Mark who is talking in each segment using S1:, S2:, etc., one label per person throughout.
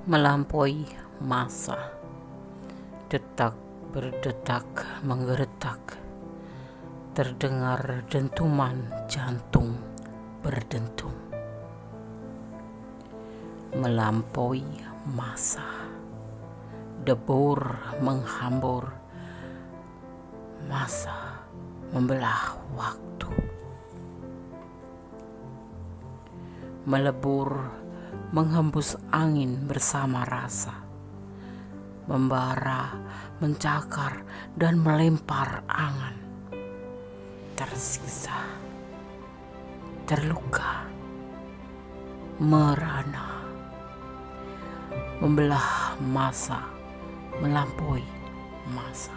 S1: Melampaui masa, detak berdetak menggeretak, terdengar dentuman jantung berdentum. Melampaui masa, debur menghambur, masa membelah waktu. Melebur menghembus angin bersama rasa, membara, mencakar, dan melempar angan. Tersiksa, terluka, merana, membelah masa, melampaui masa.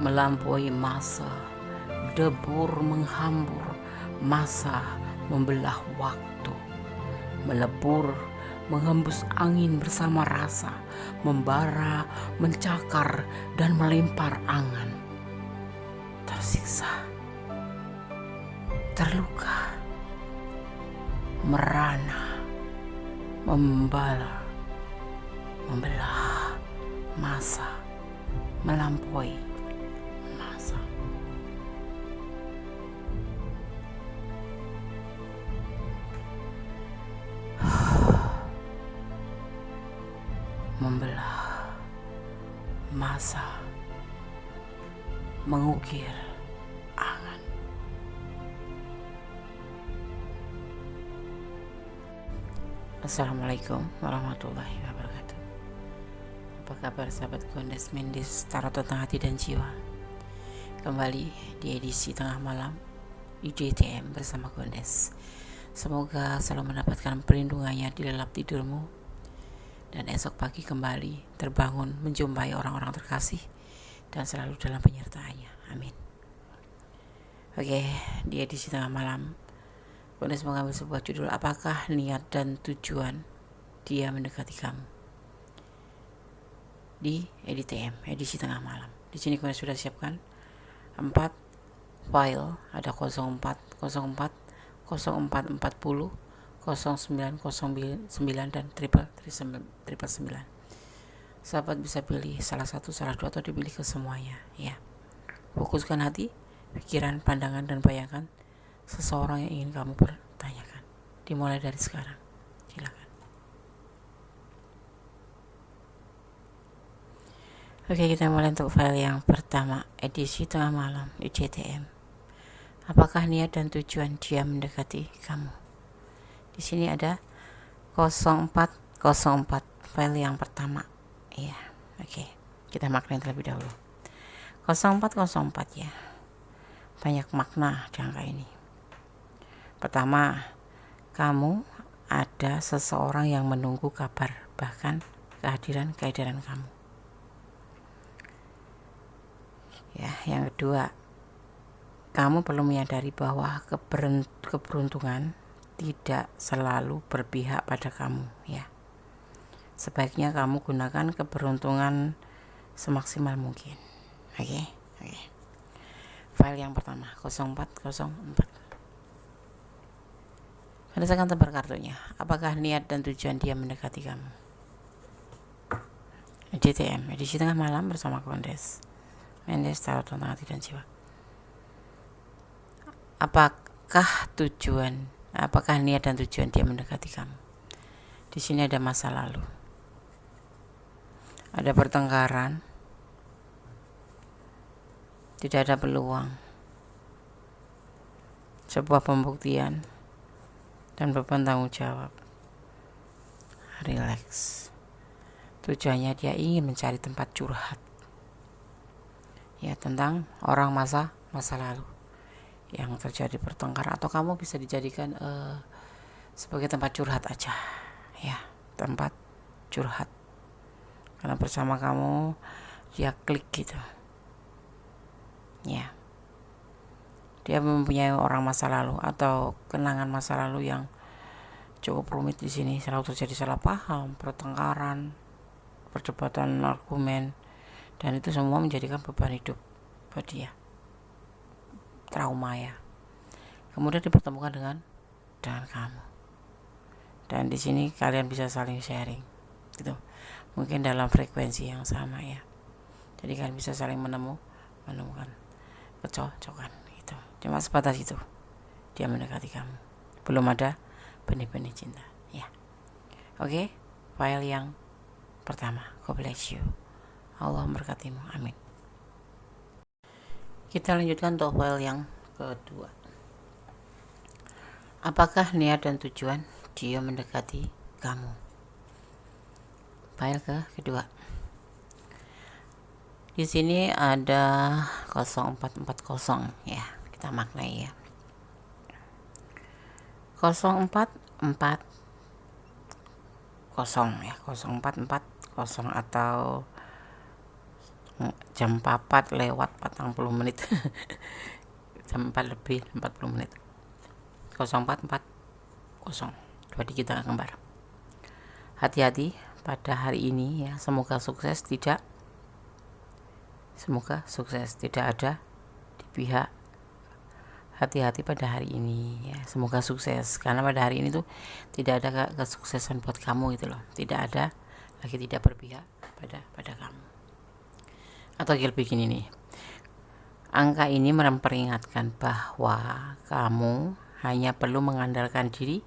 S1: Melampaui masa, debur menghambur, masa membelah waktu. Melebur, menghembus angin bersama rasa, membara, mencakar, dan melempar angan. Tersiksa, terluka, merana, membelah masa, melampaui masa. Membelah masa, mengukir angan. Assalamualaikum warahmatullahi wabarakatuh. Apa kabar sahabat Gondes Mendis Tarot Tentang Hati dan Jiwa? Kembali di edisi tengah malam UJTM bersama Gondes. Semoga selalu mendapatkan perlindungannya di lelap tidurmu, dan esok pagi kembali terbangun menjumpai orang-orang terkasih dan selalu dalam penyertaannya. Amin. Oke, di edisi tengah malam Gondes mengambil sebuah judul, apakah niat dan tujuan dia mendekati kamu? Di EDTM, edisi tengah malam. Di sini Gondes sudah siapkan 4 file, ada 04, 04, 0440, 0909 dan 999. Sahabat bisa pilih salah satu, salah dua, atau dipilih ke semuanya ya. Fokuskan hati, pikiran, pandangan, dan bayangkan seseorang yang ingin kamu pertanyakan. Dimulai dari sekarang, silakan. Oke, kita mulai untuk file yang pertama, edisi tengah malam UJTM. Apakah niat dan tujuan dia mendekati kamu? Di sini ada 0404, file yang pertama. Iya, oke. Kita maknain terlebih dahulu. 0404 ya. Banyak makna di angka ini. Pertama, kamu ada seseorang yang menunggu kabar, bahkan kehadiran kamu. Ya, yang kedua, kamu perlu menyadari bahwa keberuntungan tidak selalu berpihak pada kamu ya. Sebaiknya kamu gunakan keberuntungan semaksimal mungkin. Oke. File yang pertama 0404. Rasakan tebar kartunya. Apakah niat dan tujuan dia mendekati kamu? JTM, edisi tengah malam bersama Gondes Mendis Tarot Tentang Hati dan Jiwa. Apakah niat dan tujuan dia mendekati kamu? Di sini ada masa lalu, ada pertengkaran, tidak ada peluang, sebuah pembuktian, dan beban tanggung jawab. Relax. Tujuannya dia ingin mencari tempat curhat ya, tentang orang masa lalu yang terjadi pertengkaran, atau kamu bisa dijadikan sebagai tempat curhat aja ya, tempat curhat, karena bersama kamu dia klik gitu ya. Dia mempunyai orang masa lalu atau kenangan masa lalu yang cukup rumit. Di sini selalu terjadi salah paham, pertengkaran, perdebatan, argumen, dan itu semua menjadikan beban hidup buat dia, trauma ya. Kemudian dipertemukan dengan kamu, dan di sini kalian bisa saling sharing gitu, mungkin dalam frekuensi yang sama ya. Jadi kalian bisa saling menemukan kecocokan gitu. Cuma sebatas itu dia mendekati kamu, belum ada benih-benih cinta ya. Oke, file yang pertama, God bless you, Allah memberkatimu, amin. Kita lanjutkan untuk file yang kedua. Apakah niat dan tujuan dia mendekati kamu? File kedua. Di sini ada 0440 ya, kita maknai ya. 0440 ya, 0440 atau jam 4 lewat 40 menit jam 4 lebih 40 menit. 0440 dua digital kembar. Hati-hati pada hari ini ya, semoga sukses tidak ada di pihak. Hati-hati pada hari ini ya, semoga sukses, karena pada hari ini tuh tidak ada kesuksesan buat kamu gitu loh, tidak ada lagi, tidak berpihak pada kamu. Atau begini nih, angka ini memperingatkan bahwa kamu hanya perlu mengandalkan diri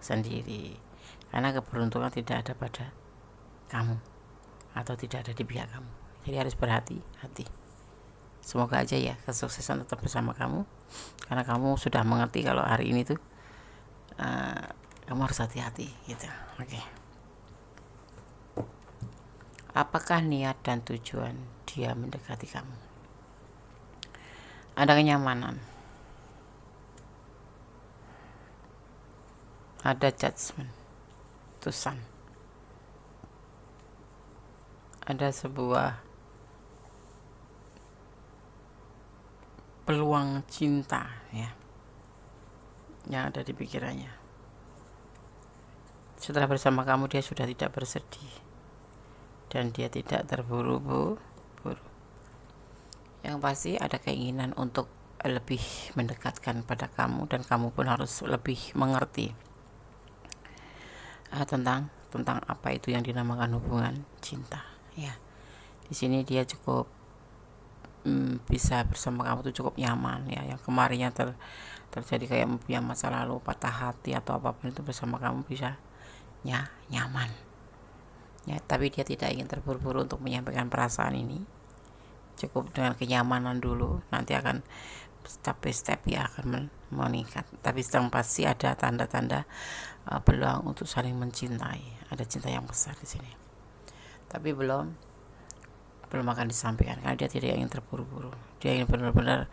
S1: sendiri, karena keberuntungan tidak ada pada kamu atau tidak ada di pihak kamu. Jadi harus berhati-hati. Semoga aja ya kesuksesan tetap bersama kamu, karena kamu sudah mengerti kalau hari ini tuh kamu harus hati-hati gitu. Oke. Apakah niat dan tujuan dia mendekati kamu? Ada kenyamanan, ada judgment, tusan, ada sebuah peluang cinta ya yang ada di pikirannya. Setelah bersama kamu dia sudah tidak bersedih dan dia tidak terburu-buru. Yang pasti ada keinginan untuk lebih mendekatkan pada kamu, dan kamu pun harus lebih mengerti tentang apa itu yang dinamakan hubungan cinta ya. Di sini dia cukup bisa bersama kamu tuh cukup nyaman ya. Yang kemarinnya terjadi kayak punya masa lalu, patah hati atau apapun itu, bersama kamu bisa nyaman ya. Tapi dia tidak ingin terburu-buru untuk menyampaikan perasaan ini, cukup dengan kenyamanan dulu, nanti akan step by step ya akan meningkat. Tapi yang pasti ada tanda-tanda peluang untuk saling mencintai, ada cinta yang besar di sini, tapi belum akan disampaikan karena dia tidak ingin terburu-buru. Dia ingin benar-benar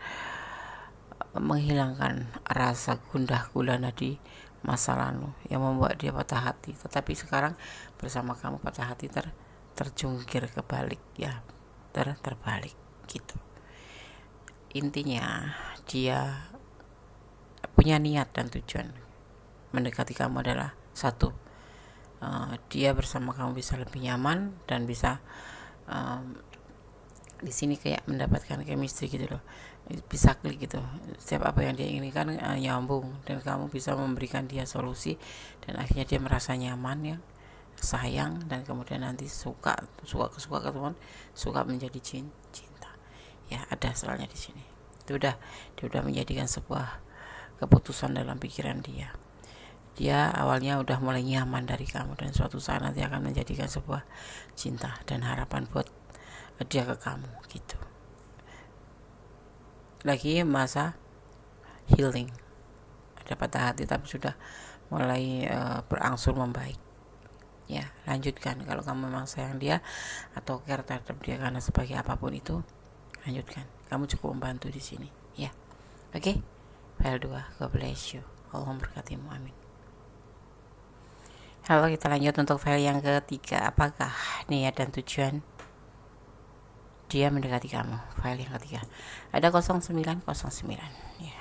S1: menghilangkan rasa gundah gulana di masa lalu yang membuat dia patah hati. Tetapi sekarang bersama kamu patah hati terjungkir kebalik ya, terbalik gitu. Intinya dia punya niat dan tujuan mendekati kamu adalah satu, dia bersama kamu bisa lebih nyaman dan bisa di sini kayak mendapatkan chemistry gitu loh, bisa klik gitu. Setiap apa yang dia inginkan nyambung, dan kamu bisa memberikan dia solusi, dan akhirnya dia merasa nyaman ya, sayang, dan kemudian nanti suka ketemuan, suka menjadi cinta ya. Ada soalnya di sini itu dia udah menjadikan sebuah keputusan dalam pikiran dia. Dia awalnya udah mulai nyaman dari kamu, dan suatu saat nanti akan menjadikan sebuah cinta dan harapan buat dia ke kamu gitu. Lagi masa healing, ada patah hati tapi sudah mulai berangsur membaik ya. Lanjutkan kalau kamu memang sayang dia atau care terhadap dia, karena sebagai apapun itu, lanjutkan. Kamu cukup membantu di sini ya. Oke, file 2, God bless you, Allah memberkatimu, amin. Halo, kita lanjut untuk file yang ketiga. Apakah niat dan tujuan dia mendekati kamu? File yang ketiga ada 0909 ya.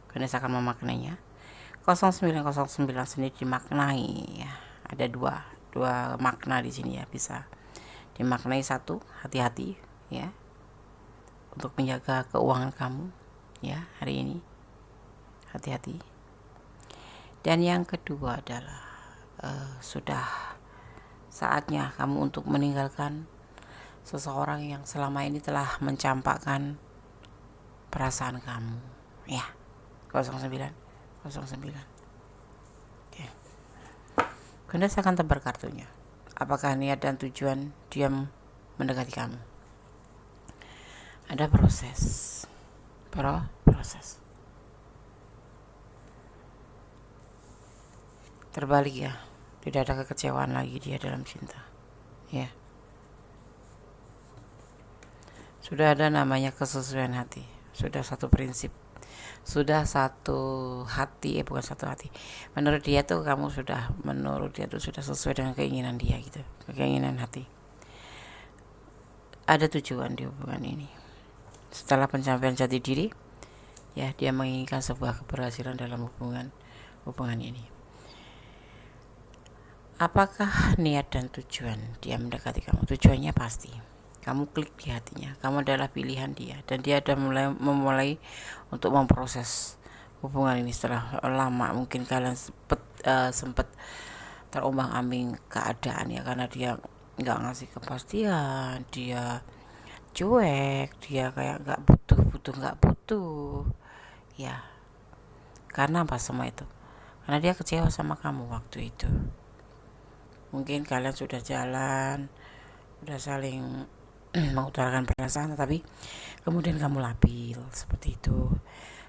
S1: Kalian akan memaknainya. 0909 sendiri dimaknai ya. Ada dua makna di sini ya, bisa Dimaknai satu, hati-hati ya untuk menjaga keuangan kamu ya hari ini, hati-hati. Dan yang kedua adalah sudah saatnya kamu untuk meninggalkan seseorang yang selama ini telah mencampakkan perasaan kamu ya. 09 oke. Ganda akan tebar kartunya. Apakah niat dan tujuan dia mendekati kamu? Ada proses terbalik ya, tidak ada kekecewaan lagi dia dalam cinta ya. Sudah ada namanya kesesuaian hati, sudah satu prinsip, sudah satu hati, bukan satu hati. Menurut dia tuh sudah sesuai dengan keinginan dia gitu, keinginan hati. Ada tujuan di hubungan ini. Setelah pencapaian jati diri, ya dia menginginkan sebuah keberhasilan dalam hubungan ini. Apakah niat dan tujuan dia mendekati kamu? Tujuannya pasti kamu klik di hatinya, kamu adalah pilihan dia, dan dia sudah memulai untuk memproses hubungan ini setelah lama. Mungkin kalian sempat terombang-ambing keadaan ya, karena dia nggak ngasih kepastian, dia cuek, dia kayak nggak butuh ya. Karena apa semua itu? Karena dia kecewa sama kamu waktu itu. Mungkin kalian sudah jalan, sudah saling mengutarakan perasaan, tapi kemudian kamu labil seperti itu.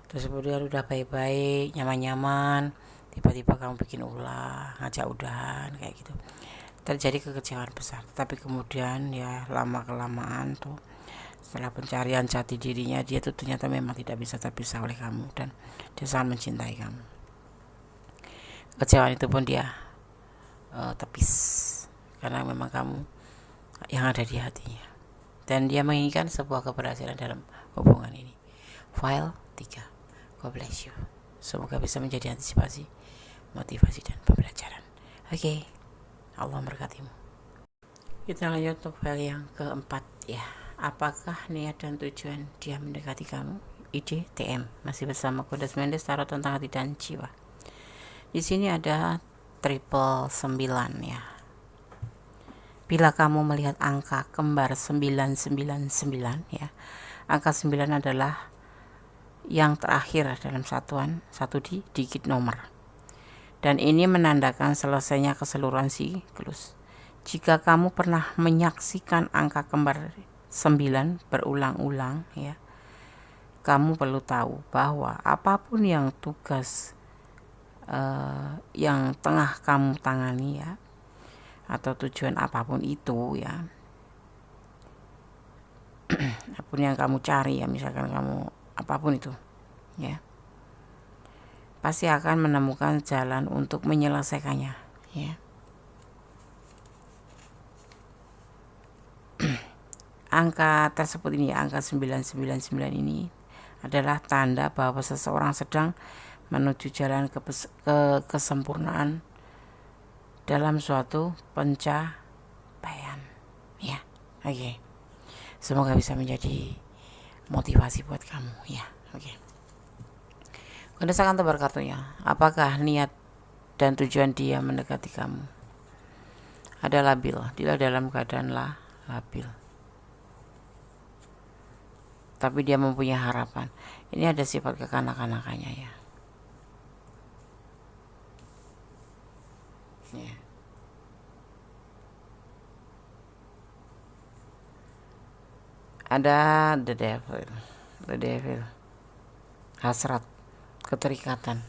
S1: Terus kemudian udah baik-baik, nyaman-nyaman, tiba-tiba kamu bikin ulah, ngajak udahan kayak gitu. Terjadi kekecewaan besar. Tapi kemudian ya lama-kelamaan tuh, setelah pencarian jati dirinya, dia tuh ternyata memang tidak bisa terpisah oleh kamu, dan dia sangat mencintai kamu. Kekecewaan itu pun dia tepis karena memang kamu yang ada di hatinya, dan dia menginginkan sebuah keberhasilan dalam hubungan ini. File 3. God bless you. Semoga bisa menjadi antisipasi, motivasi, dan pembelajaran. Oke. Allah memberkatimu. Kita lanjut untuk file yang keempat ya. Apakah niat dan tujuan dia mendekati kamu? ID TM. Masih bersama Kodas Mendes, tarot tentang hati dan jiwa. Di sini ada 999 ya. Bila kamu melihat angka kembar 999 ya, angka 9 adalah yang terakhir dalam satuan satu di digit nomor, dan ini menandakan selesainya keseluruhan siklus. Jika kamu pernah menyaksikan angka kembar 9 berulang-ulang ya, kamu perlu tahu bahwa apapun yang tugas yang tengah kamu tangani ya, atau tujuan apapun itu ya, apapun yang kamu cari ya, misalkan kamu apapun itu ya, pasti akan menemukan jalan untuk menyelesaikannya ya. Angka tersebut ini, angka 999 ini adalah tanda bahwa seseorang sedang menuju jalan kesempurnaan dalam suatu pencapaian ya. Oke. Semoga bisa menjadi motivasi buat kamu ya. Oke. Anda akan tebar kartunya. Apakah niat dan tujuan dia mendekati kamu? Ada labil, dia dalam keadaan labil, tapi dia mempunyai harapan. Ini ada sifat kekanak-kanakannya ya. Ada the devil, hasrat, keterikatan,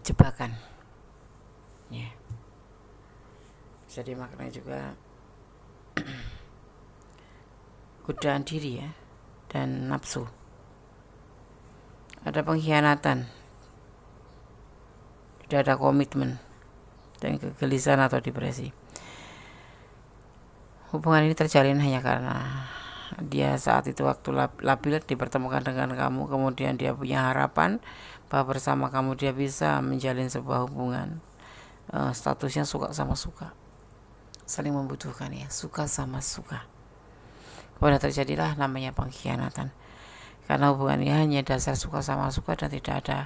S1: jebakan ya. Bisa dimaknai juga godaan diri ya, dan nafsu. Ada pengkhianatan, tidak ada komitmen, dan kegelisahan atau depresi. Hubungan ini terjalin hanya karena dia saat itu waktu labil dipertemukan dengan kamu, kemudian dia punya harapan bahwa bersama kamu dia bisa menjalin sebuah hubungan. Statusnya suka sama suka, saling membutuhkan ya, suka sama suka. Kemudian terjadilah namanya pengkhianatan, karena hubungannya hanya dasar suka sama suka dan tidak ada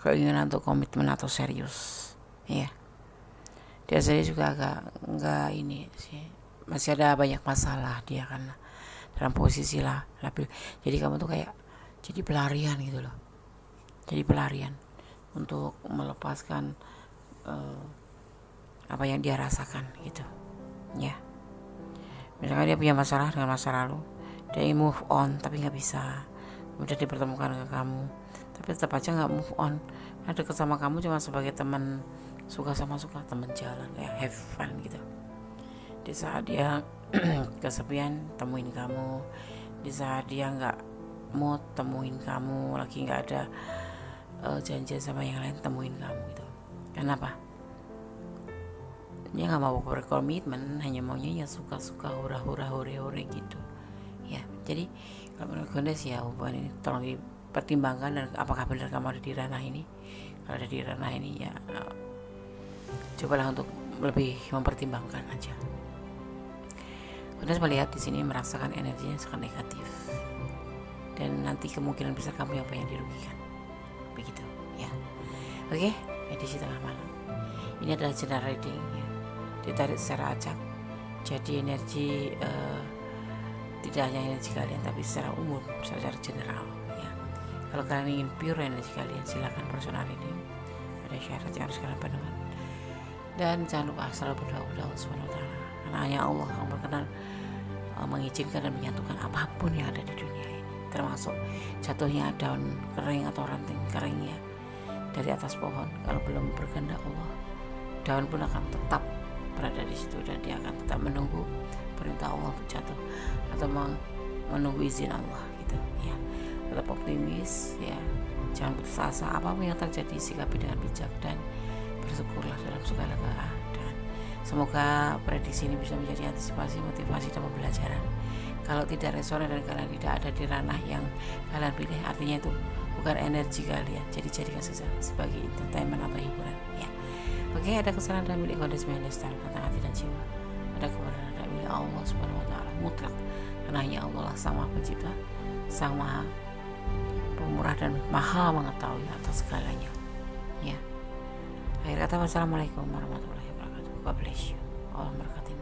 S1: keinginan untuk komitmen atau serius ya. Dia sendiri juga agak enggak ini sih, masih ada banyak masalah dia karena dalam posisi labil. Jadi kamu tuh kayak jadi pelarian gitu loh, jadi pelarian untuk melepaskan apa yang dia rasakan gitu ya. Misalkan dia punya masalah dengan masa lalu, dia ingin move on tapi nggak bisa, kemudian dipertemukan ke kamu, tapi tetap aja nggak move on. Ada deket sama kamu cuma sebagai teman suka sama suka, teman jalan kayak have fun gitu. Di saat dia kesepian temuin kamu, di saat dia nggak mood temuin kamu, lagi nggak ada janjian sama yang lain temuin kamu gitu. Kenapa? Dia nggak mau berkomitmen, hanya maunya ya suka-suka, hura-hura, hore-hore gitu ya. Jadi kalau menurut gue sih ya, hubungan ini tolong dipertimbangkan, dan apakah benar kamu ada di ranah ini. Kalau ada di ranah ini ya cobalah untuk lebih mempertimbangkan aja. Udah melihat di sini merasakan energinya sangat negatif, dan nanti kemungkinan besar kamu yang banyak dirugikan begitu ya. Oke, edisi tengah malam ini adalah general reading ya, ditarik secara acak, jadi energi tidak hanya energi kalian tapi secara umum, secara general ya. Kalau kalian ingin pure energi kalian, silakan personal reading, ada syarat yang harus kalian penuhi. Dan jangan lupa selalu berdoa kepada Allah Subhanahu wa Ta'ala, karena hanya Allah yang berkenan mengizinkan dan menyatukan apapun yang ada di dunia ini, termasuk jatuhnya daun kering atau ranting keringnya dari atas pohon. Kalau belum berkehendak Allah, daun pun akan tetap berada di situ, dan dia akan tetap menunggu perintah Allah untuk jatuh atau menunggu izin Allah gitu ya. Tetap optimis ya, jangan putus asa. Apapun yang terjadi, sikapi dengan bijak dan bersyukurlah dalam segala keadaan. Semoga prediksi ini bisa menjadi antisipasi, motivasi, dan pembelajaran. Kalau tidak resonan dan kalian tidak ada di ranah yang kalian pilih, artinya itu bukan energi kalian. Jadi jadikan saja sebagai entertainment atau hiburan ya. Oke, ada kesalahan dalam milik kondisi Lestari tentang hati dan jiwa. Ada kebenaran dalam milik Allah Subhanahu wa Ta'ala mutlak, karena hanya Allah lah sang Maha Pencipta, sang Maha Pemurah dan Maha mengetahui atas segalanya ya. Akhir kata, wassalamualaikum warahmatullahi wabarakatuh. God bless you. Allah berkati.